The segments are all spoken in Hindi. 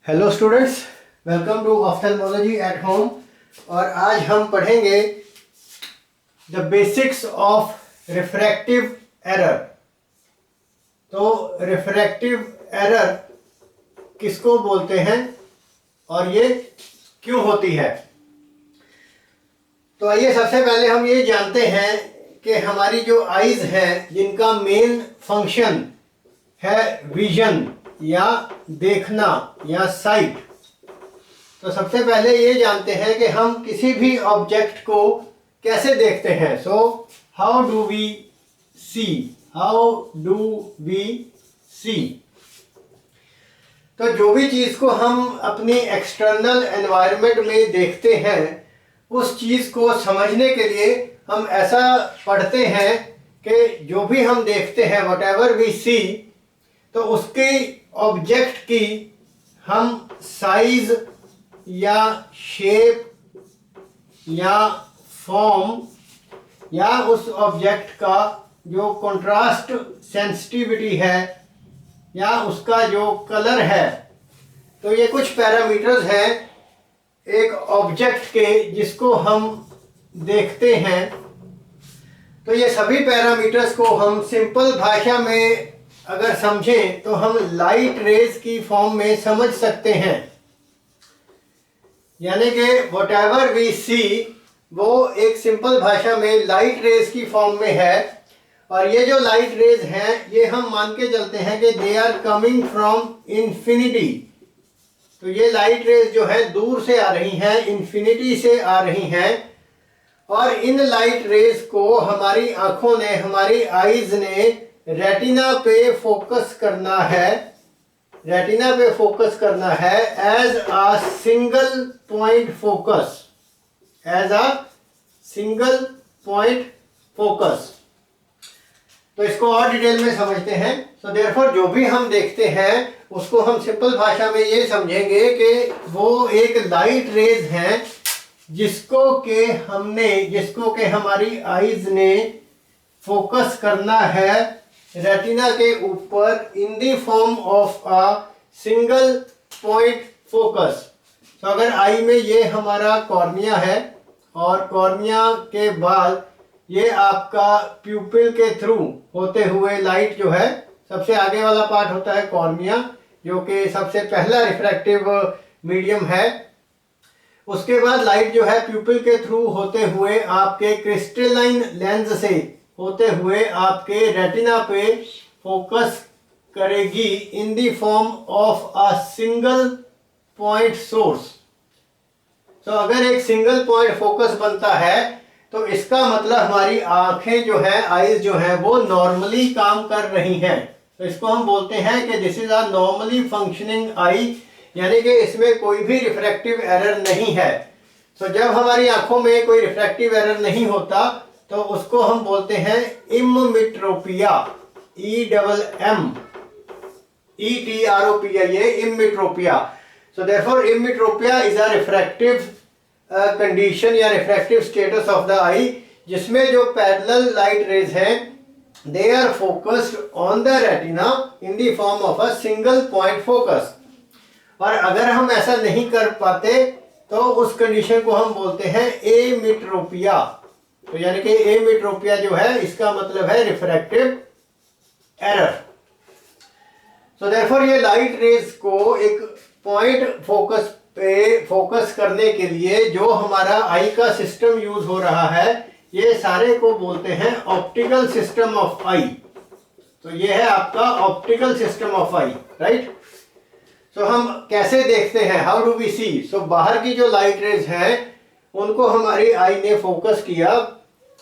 Hello students, welcome to ophthalmology at home. और आज हम पढ़ेंगे the basics of refractive error. तो रिफ्रैक्टिव एरर किसको बोलते हैं और ये क्यों होती है। तो आइए सबसे पहले हम ये जानते हैं कि हमारी जो आईज हैं जिनका मेन फंक्शन है विजन या देखना या साइट। तो सबसे पहले ये जानते हैं कि हम किसी भी ऑब्जेक्ट को कैसे देखते हैं। सो हाउ डू वी सी। तो जो भी चीज़ को हम अपनी एक्सटर्नल एनवायरनमेंट में देखते हैं उस चीज़ को समझने के लिए हम ऐसा पढ़ते हैं कि जो भी हम देखते हैं वट एवर वी सी, तो उसके ऑब्जेक्ट की हम साइज या शेप या फॉर्म या उस ऑब्जेक्ट का जो कंट्रास्ट सेंसिटिविटी है या उसका जो कलर है, तो ये कुछ पैरामीटर्स हैं एक ऑब्जेक्ट के जिसको हम देखते हैं। तो ये सभी पैरामीटर्स को हम सिंपल भाषा में अगर समझें तो हम लाइट रेज की फॉर्म में समझ सकते हैं। यानी कि वट एवर वी सी वो एक सिंपल भाषा में लाइट रेज की फॉर्म में है। और ये जो लाइट रेज हैं ये हम मान के चलते हैं कि they are coming from infinity. तो ये लाइट रेज जो है दूर से आ रही हैं, इन्फिनिटी से आ रही हैं। और इन लाइट रेज को हमारी आंखों ने, हमारी आईज ने रेटिना पे फोकस करना है। रेटिना पे फोकस करना है as a single point focus, as a single point focus. तो इसको और डिटेल में समझते हैं। सो देयरफॉर जो भी हम देखते हैं उसको हम सिंपल भाषा में ये समझेंगे कि वो एक लाइट रेज हैं जिसको के हमारी आईज ने फोकस करना है रेटिना के ऊपर इन the form of a single point focus. तो अगर आई में ये हमारा कॉर्निया है और कॉर्निया के बाद ये आपका प्यूपिल के थ्रू होते हुए लाइट जो है, सबसे आगे वाला पार्ट होता है कॉर्निया जो कि सबसे पहला रिफ्रैक्टिव मीडियम है। उसके बाद लाइट जो है प्यूपिल के थ्रू होते हुए आपके क्रिस्टलाइन लेंस से होते हुए आपके रेटिना पे फोकस करेगी इन the form of a single point source. तो अगर एक सिंगल पॉइंट फोकस बनता है तो इसका मतलब हमारी आंखें जो है, आईज जो है वो नॉर्मली काम कर रही हैं। तो इसको हम बोलते हैं कि this is a normally functioning eye, यानी कि इसमें कोई भी रिफ्रैक्टिव एरर नहीं है। तो जब हमारी आंखों में कोई रिफ्रैक्टिव एरर नहीं होता तो उसको हम बोलते हैं emmetropia, EMMETROPIA, emmetropia. So therefore emmetropia is a refractive condition या refractive status of the eye जिसमें जो पैरेलल लाइट रेज हैं they are focused on the retina in the form of a single point focus. और अगर हम ऐसा नहीं कर पाते तो उस कंडीशन को हम बोलते हैं एमिट्रोपिया। तो यानी कि एमिट्रोपिया जो है इसका मतलब है रिफ्रैक्टिव एरर। सो देयरफॉर ये लाइट रेज को एक पॉइंट फोकस पे फोकस करने के लिए जो हमारा आई का सिस्टम यूज हो रहा है ये सारे को बोलते हैं ऑप्टिकल सिस्टम ऑफ आई। तो ये है आपका optical system of eye, right. So हम कैसे देखते हैं, how do we see. So बाहर की जो लाइट रेज हैं उनको हमारी आई ने फोकस किया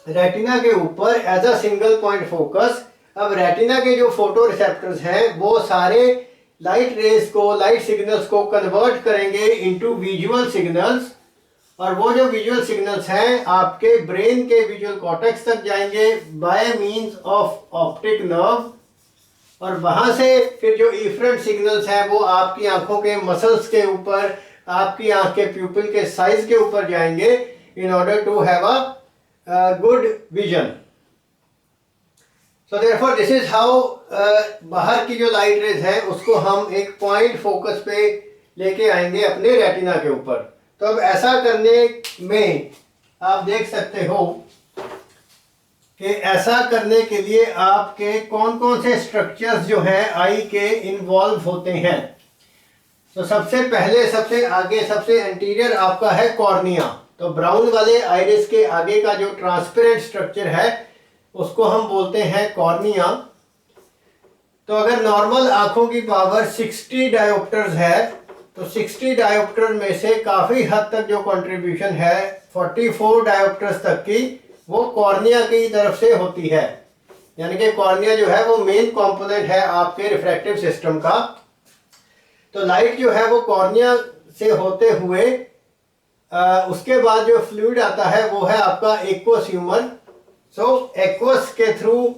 रेटिना के ऊपर as a single point focus. अब रेटिना के जो फोटो रिसेप्टर्स हैं वो सारे लाइट रेज को, लाइट सिग्नल्स को कन्वर्ट करेंगे इनटू विजुअल सिग्नल्स। और वो जो विजुअल सिग्नल्स हैं आपके ब्रेन के विजुअल कॉर्टेक्स तक जाएंगे by means of optic nerve. और वहां से फिर जो इफरेंट सिग्नल्स हैं वो आपकी आंखों के मसल्स के ऊपर, आपकी आंख के प्यूपिल के साइज के ऊपर जाएंगे in order to have a good vision. So therefore this is how बाहर की जो लाइट रेज है उसको हम एक पॉइंट फोकस पे लेके आएंगे अपने रेटिना के ऊपर। तो अब ऐसा करने में आप देख सकते हो कि ऐसा करने के लिए आपके कौन कौन से स्ट्रक्चर्स जो हैं आई के इन्वॉल्व होते हैं। तो सबसे पहले, सबसे आगे, सबसे एंटीरियर आपका है कॉर्निया। तो ब्राउन वाले आइरिस के आगे का जो ट्रांसपेरेंट स्ट्रक्चर है उसको हम बोलते हैं कॉर्निया। तो अगर नॉर्मल आंखों की पावर 60 डायोप्टर्स है तो 60 डायोप्टर में से काफ़ी हद तक जो कंट्रीब्यूशन है 44 डायोप्टर्स तक की वो कॉर्निया की तरफ से होती है। यानी कि कॉर्निया जो है वो मेन कंपोनेंट है आपके रिफ्रैक्टिव सिस्टम का। तो लाइट जो है वो कॉर्निया से होते हुए उसके बाद जो फ्लूइड आता है वो है आपका एक्वस ह्यूमर। सो एक्वस के थ्रू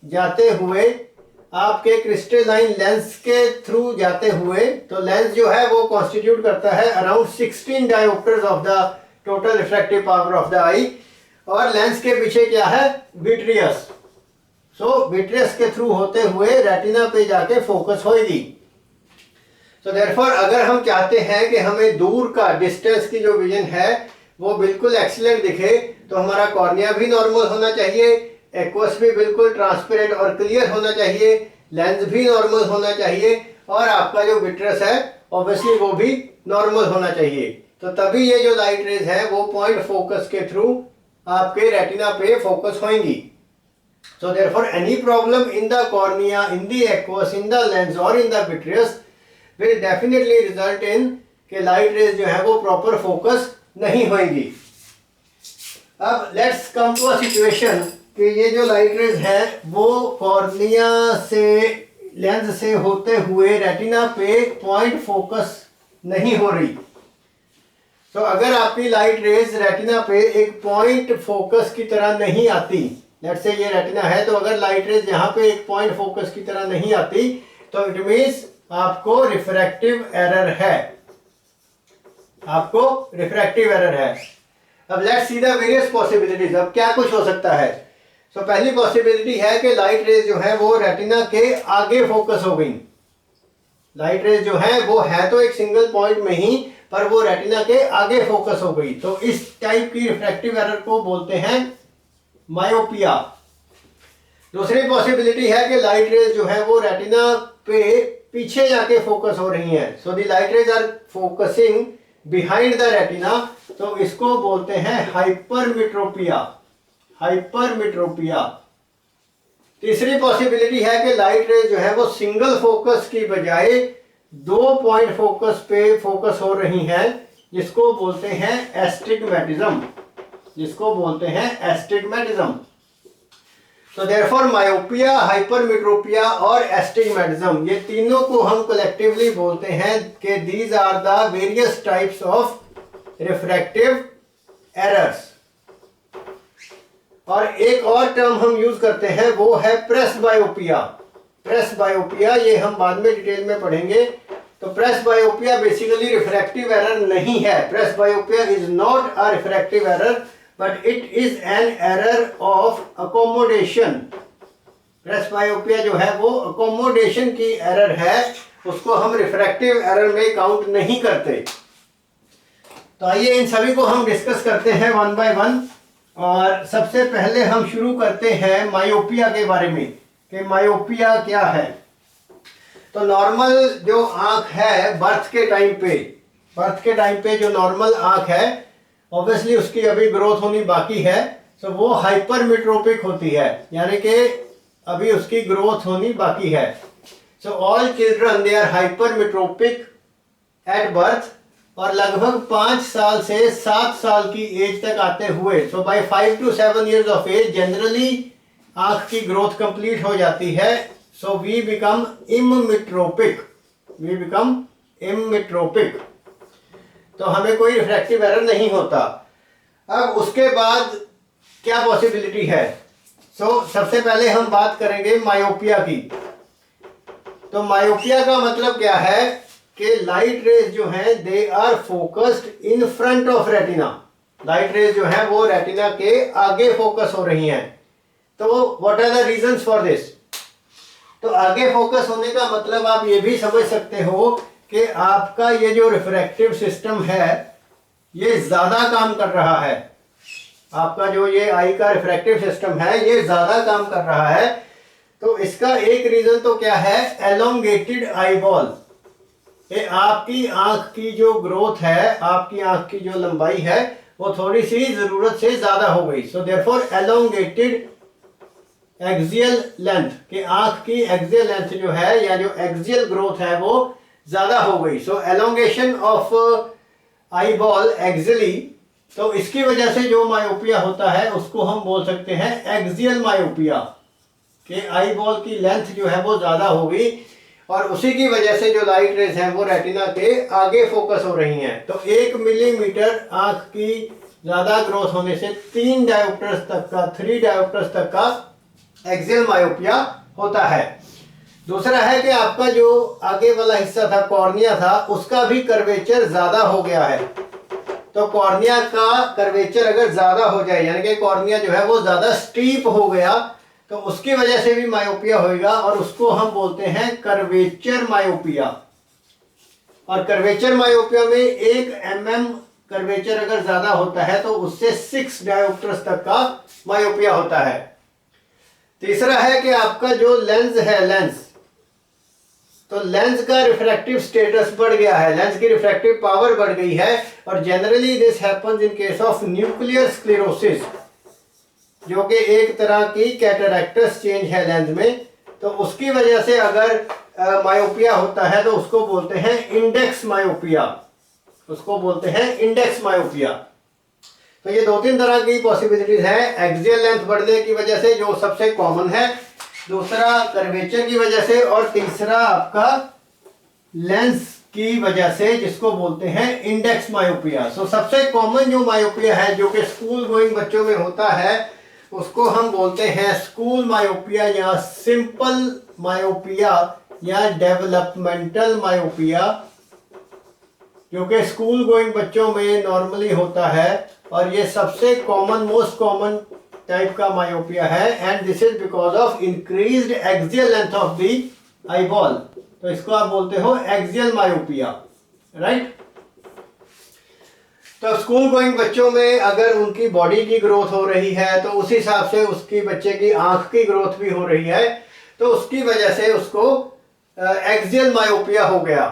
जाते हुए आपके क्रिस्टलाइन लेंस के थ्रू जाते हुए, तो लेंस जो है वो कॉन्स्टिट्यूट करता है around 16 dioptres of the total refractive power of the eye. और लेंस के पीछे क्या है, विट्रियस। सो विट्रियस के थ्रू होते हुए रेटिना पे जाके फोकस होगी। सो देयरफॉर अगर हम चाहते हैं कि हमें दूर का डिस्टेंस की जो विजन है वो बिल्कुल एक्सीलेंट दिखे तो हमारा कॉर्निया भी नॉर्मल होना चाहिए, एक्वस भी बिल्कुल ट्रांसपेरेंट और क्लियर होना चाहिए, लेंस भी नॉर्मल होना चाहिए और आपका जो विट्रस है ऑब्वियसली वो भी नॉर्मल होना चाहिए। तो तभी ये जो लाइट रेज है वो पॉइंट फोकस के थ्रू आपके रेटिना पे फोकस होंगी। So therefore any problem in the cornea, in the aqueous, in the lens और in the vitreous will definitely result in कि लाइट रेज जो है वो प्रॉपर फोकस नहीं होंगी। अब let's come to a situation कि ये जो लाइट रेज है वो कॉर्निया से, लेंस से होते हुए रेटिना पे पॉइंट फोकस नहीं हो रही। तो अगर आपकी लाइट रेज रेटिना पे एक पॉइंट फोकस की तरह नहीं आती, लेट्स से ये रेटिना है, तो अगर लाइट रेज यहाँ पे एक पॉइंट फोकस की तरह नहीं आती तो इट मीन्स आपको रिफ्रैक्टिव एरर है, आपको रिफ्रैक्टिव एरर है। अब let's see the various possibilities. अब क्या कुछ हो सकता है। सो पहली पॉसिबिलिटी है कि लाइट रेज जो है वो रेटिना के आगे फोकस हो गई। लाइट रेज जो है वो है तो एक सिंगल पॉइंट में ही, पर वो रेटिना के आगे फोकस हो गई। तो इस टाइप की रिफ्रैक्टिव एरर को बोलते हैं मायोपिया। दूसरी पॉसिबिलिटी है कि लाइट रेज जो है वो रेटिना पे पीछे जाके फोकस हो रही हैं। So the light rays are focusing behind the retina, तो इसको बोलते हैं हाइपरमेट्रोपिया। हाइपरमेट्रोपिया। तीसरी पॉसिबिलिटी है कि लाइट रेज जो है वो सिंगल फोकस की बजाय 2 पॉइंट फोकस पे फोकस हो रही हैं, जिसको बोलते हैं एस्टिग्मेटिज्म, जिसको बोलते हैं एस्टिग्मेटिज्म। तो देयरफॉर मायोपिया, हाइपरमेट्रोपिया और एस्टिग्मेटिज्म, ये तीनों को हम कलेक्टिवली बोलते हैं कि these are the various types of refractive errors. और एक और टर्म हम यूज करते हैं वो है प्रेसबायोपिया। प्रेसबायोपिया ये हम बाद में डिटेल में पढ़ेंगे। तो प्रेसबायोपिया बेसिकली रिफ्रैक्टिव एरर नहीं है। Presbyopia is not a refractive error but it is an error of accommodation. Presbyopia जो है वो अकोमोडेशन की एरर है, उसको हम रिफ्रैक्टिव एरर में काउंट नहीं करते। तो आइए इन सभी को हम डिस्कस करते हैं वन बाय वन। और सबसे पहले हम शुरू करते हैं मायोपिया के बारे में कि मायोपिया क्या है। तो नॉर्मल जो आंख है बर्थ के टाइम पे जो नॉर्मल आंख है ऑब्वियसली उसकी अभी ग्रोथ होनी बाकी है, तो वो हाइपरमेट्रोपिक होती है, यानी कि अभी उसकी ग्रोथ होनी बाकी है। So all children they are hypermetropic at birth, और लगभग 5 साल से 7 साल की एज तक आते हुए, so by 5 to 7 years of age generally आंख की ग्रोथ कंप्लीट हो जाती है। सो वी बिकम इमेट्रोपिक, तो हमें कोई रिफ्रैक्टिव एरर नहीं होता। अब उसके बाद क्या पॉसिबिलिटी है। सो सबसे पहले हम बात करेंगे मायोपिया की। तो मायोपिया का मतलब क्या है कि लाइट रेज जो है they are focused in front of retina. Light rays जो है वो रेटिना के आगे फोकस हो रही हैं। तो what are the reasons for this. तो आगे फोकस होने का मतलब आप ये भी समझ सकते हो कि आपका ये जो रिफ्रैक्टिव सिस्टम है ये ज़्यादा काम कर रहा है। आपका जो ये आई का रिफ्रैक्टिव सिस्टम है ये ज़्यादा काम कर रहा है। तो इसका एक रीज़न तो क्या है, एलोंगेटेड आई बॉल। ये आपकी आंख की जो ग्रोथ है, आपकी आंख की जो लंबाई है वो थोड़ी सी ज़रूरत से ज़्यादा हो गई। So therefore elongated axial length, कि आंख की एक्सियल लेंथ जो है या जो एक्सियल ग्रोथ है वो ज़्यादा हो गई। So elongation of eyeball axially, तो इसकी वजह से जो मायोपिया होता है उसको हम बोल सकते हैं एक्सियल मायोपिया, कि आई बॉल की लेंथ जो है वो ज़्यादा हो गई और उसी की वजह से जो लाइट रेज हैं वो रेटिना के आगे फोकस हो रही हैं। तो 1 मिलीमीटर आंख की ज़्यादा ग्रोथ होने से 3 डायोप्टर्स तक का एक्सियल मायोपिया होता है। दूसरा है कि आपका जो आगे वाला हिस्सा था, कॉर्निया था, उसका भी कर्वेचर ज़्यादा हो गया है। तो कॉर्निया का कर्वेचर अगर ज़्यादा हो जाए, यानी कि कॉर्निया जो है वो ज़्यादा स्टीप हो गया, तो उसकी वजह से भी मायोपिया होएगा और उसको हम बोलते हैं कर्वेचर मायोपिया। और कर्वेचर मायोपिया में 1 mm कर्वेचर अगर ज़्यादा होता है तो उससे 6 डायोप्टर्स तक का मायोपिया होता है। तीसरा है कि आपका जो लेंस है, तो लेंस का रिफ्रैक्टिव स्टेटस बढ़ गया है, लेंस की रिफ्रैक्टिव पावर बढ़ गई है। और generally this happens in case of nuclear sclerosis, जो कि एक तरह की कैटरैक्टस चेंज है लेंस में। तो उसकी वजह से अगर मायोपिया होता है तो उसको बोलते हैं इंडेक्स मायोपिया, तो ये 2-3 तरह की पॉसिबिलिटीज हैं। एक्सियल लेंथ बढ़ने की वजह से जो सबसे कॉमन है, दूसरा कर्वेचर की वजह से, और तीसरा आपका लेंस की वजह से, जिसको बोलते हैं इंडेक्स मायोपिया। सो सबसे कॉमन जो मायोपिया है जो कि स्कूल गोइंग बच्चों में होता है उसको हम बोलते हैं स्कूल मायोपिया या सिंपल मायोपिया या डेवलपमेंटल मायोपिया, जो कि स्कूल गोइंग बच्चों में नॉर्मली होता है। और ये सबसे मोस्ट कॉमन टाइप का मायोपिया है, and this is because of increased axial length of the eye ball. तो इसको आप बोलते हो एक्सियल मायोपिया, राइट। तो स्कूल गोइंग बच्चों में अगर उनकी बॉडी की ग्रोथ हो रही है तो उस हिसाब से उसकी बच्चे की आंख की ग्रोथ भी हो रही है, तो उसकी वजह से उसको एक्सियल मायोपिया हो गया।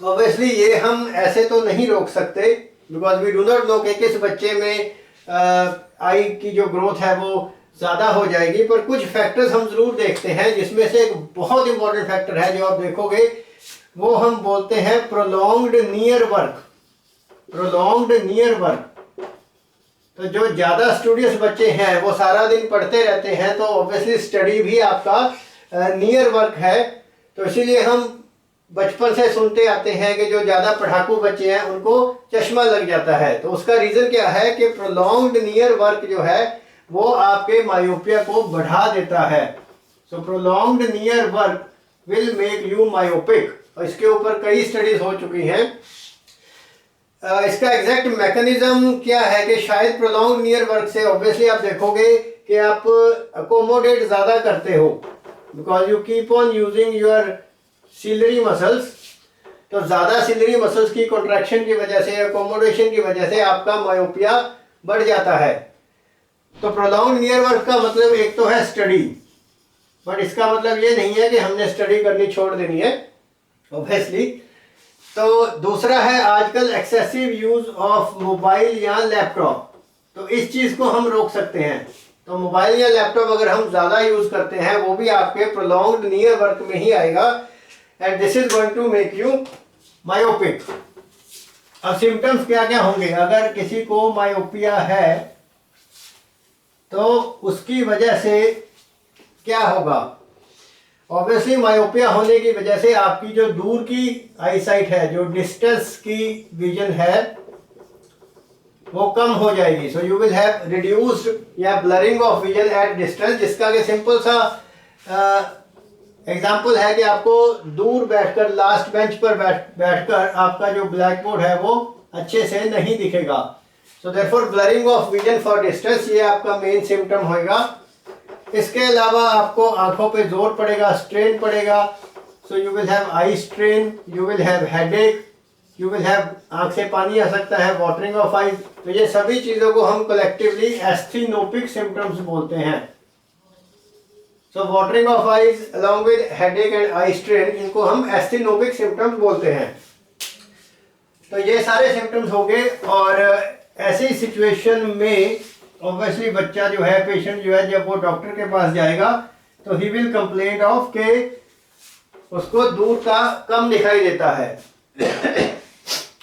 ऑब्वियसली ये हम ऐसे तो नहीं रोक सकते, because we do not know कि किस बच्चे में आई की जो ग्रोथ है वो ज़्यादा हो जाएगी। पर कुछ फैक्टर्स हम ज़रूर देखते हैं, जिसमें से एक बहुत इंपॉर्टेंट फैक्टर है जो आप देखोगे, वो हम बोलते हैं प्रोलॉन्ग्ड नियर वर्क। तो जो ज़्यादा स्टूडियस बच्चे हैं वो सारा दिन पढ़ते रहते हैं, तो ऑब्वियसली स्टडी भी आपका नियर वर्क है। तो इसीलिए हम बचपन से सुनते आते हैं कि जो ज़्यादा पढ़ाकू बच्चे हैं उनको चश्मा लग जाता है। तो उसका रीज़न क्या है कि प्रोलॉन्ग्ड नियर वर्क जो है वो आपके मायोपिया को बढ़ा देता है। So prolonged near work will make you myopic, और इसके ऊपर कई स्टडीज हो चुकी हैं। इसका एग्जैक्ट मैकेनिज्म क्या है कि शायद प्रोलॉन्ग्ड नियर वर्क से ऑब्वियसली आप देखोगे कि आप अकोमोडेट ज़्यादा करते हो, because you keep on using your ciliary muscles. तो ज़्यादा सिलरी मसल्स की कॉन्ट्रैक्शन की वजह से, अकोमोडेशन की वजह से आपका मायोपिया बढ़ जाता है। तो प्रोलॉन्ग्ड नियर वर्क का मतलब एक तो है स्टडी, बट इसका मतलब ये नहीं है कि हमने स्टडी करनी छोड़ देनी है ऑब्वियसली। तो दूसरा है आजकल एक्सेसिव यूज ऑफ मोबाइल या लैपटॉप। तो इस चीज़ को हम रोक सकते हैं। तो मोबाइल या लैपटॉप अगर हम ज़्यादा यूज़ करते हैं वो भी आपके प्रोलॉन्ग्ड नियर वर्क में ही आएगा, and this is going to make you myopic. अब सिम्टम्स क्या क्या होंगे अगर किसी को मायोपिया है, तो उसकी वजह से क्या होगा। ऑब्वियसली मायोपिया होने की वजह से आपकी जो दूर की आईसाइट है, जो डिस्टेंस की विजन है, वो कम हो जाएगी। So you will have reduced या blurring of vision at distance, जिसका कि सिंपल सा एग्जाम्पल है कि आपको दूर बैठकर, लास्ट बेंच पर बैठकर आपका जो ब्लैक बोर्ड है वो अच्छे से नहीं दिखेगा। So therefore blurring of vision for distance, ये आपका मेन सिम्टम होएगा। इसके अलावा आपको आंखों पे जोर पड़ेगा, स्ट्रेन पड़ेगा, So you will have eye strain, you will have headache, you will have आंख से पानी आ सकता है, watering of eyes। तो ये सभी चीज़ों को हम collectively asthenopic symptoms बोलते हैं। So watering of eyes along with headache and eye strain, इनको हम asthenopic symptoms बोलते हैं। तो ये सारे symptoms हो गए, और ऐसी सिचुएशन में ऑब्वियसली बच्चा जो है, पेशेंट जो है, जब वो डॉक्टर के पास जाएगा तो ही विल कंप्लेन ऑफ के उसको दूर का कम दिखाई देता है।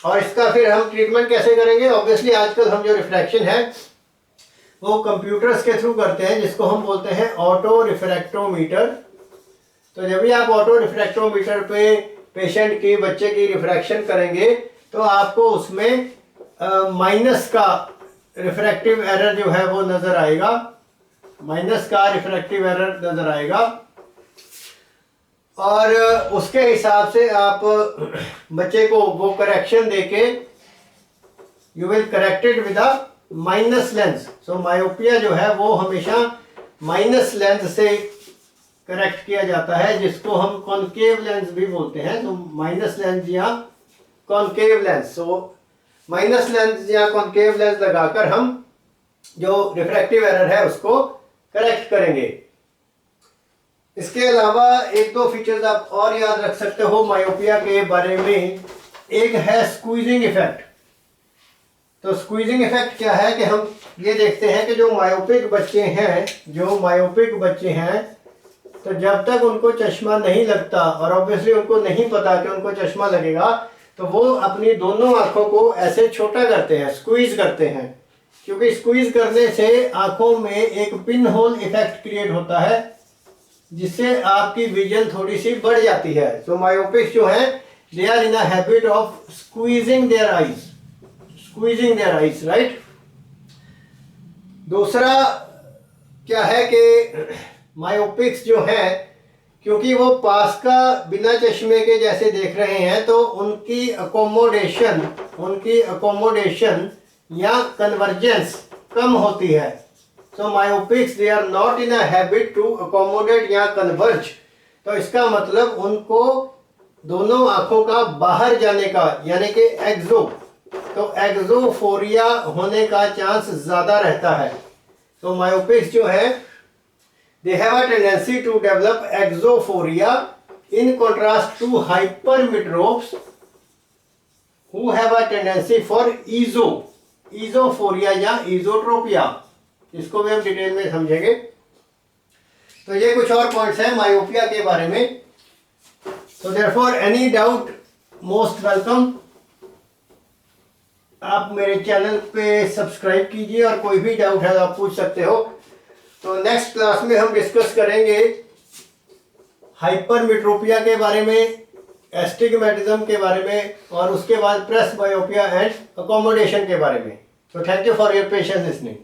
और इसका फिर हम ट्रीटमेंट कैसे करेंगे? ऑब्वियसली आजकल हम जो रिफ्रैक्शन है वो कंप्यूटर्स के थ्रू करते हैं, जिसको हम बोलते हैं ऑटो रिफ्रैक्टोमीटर। तो जब भी आप ऑटो रिफ्रैक्टोमीटर पे पेशेंट की, बच्चे की रिफ्रैक्शन करेंगे तो आपको उसमें माइनस का रिफ्रैक्टिव एरर जो है वो नज़र आएगा, माइनस का रिफ्रैक्टिव एरर नज़र आएगा। और उसके हिसाब से आप बच्चे को वो करेक्शन देके you will corrected with a minus lens. So myopia जो है वो हमेशा माइनस लेंस से करेक्ट किया जाता है, जिसको हम कॉनकेव लेंस भी बोलते हैं। तो माइनस लेंस या concave lens, so minus lens या कॉनकेव लेंस लगाकर हम जो रिफ्रैक्टिव एरर है उसको करेक्ट करेंगे। इसके अलावा एक दो फीचर्स आप और याद रख सकते हो मायोपिया के बारे में। एक है स्क्वीजिंग इफेक्ट। तो स्क्वीजिंग इफेक्ट क्या है कि हम ये देखते हैं कि जो मायोपिक बच्चे हैं तो जब तक उनको चश्मा नहीं लगता, और ऑब्वियसली उनको नहीं पता कि उनको चश्मा लगेगा, तो वो अपनी दोनों आंखों को ऐसे छोटा करते हैं, स्क्वीज करते हैं। क्योंकि स्क्वीज करने से आंखों में एक पिन होल इफेक्ट क्रिएट होता है, जिससे आपकी विजन थोड़ी सी बढ़ जाती है। तो मायोपिक्स जो हैं they are in a habit of squeezing their eyes, right. दूसरा क्या है कि मायोपिक्स जो है, क्योंकि वो पास का बिना चश्मे के जैसे देख रहे हैं, तो उनकी अकोमोडेशन या कन्वर्जेंस कम होती है। So myopics they are not in a habit to accommodate या कन्वर्ज। तो इसका मतलब उनको दोनों आंखों का बाहर जाने का, यानी कि एक्सोफोरिया होने का चांस ज्यादा रहता है। तो मायोपिक्स जो है they have a tendency to develop exophoria in contrast to hypermetropes who have a tendency for esophoria या esotropia। इसको भी हम डिटेल में समझेंगे। तो ये कुछ और पॉइंट्स हैं मायोपिया के बारे में। So therefore any doubt most welcome। आप मेरे चैनल पे सब्सक्राइब कीजिए, और कोई भी डाउट है तो आप पूछ सकते हो। तो नेक्स्ट क्लास में हम डिस्कस करेंगे हाइपरमेट्रोपिया के बारे में, एस्टिग्मेटिज्म के बारे में, और उसके बाद प्रेसबायोपिया एंड अकोमोडेशन के बारे में। तो thank you for your patience listening.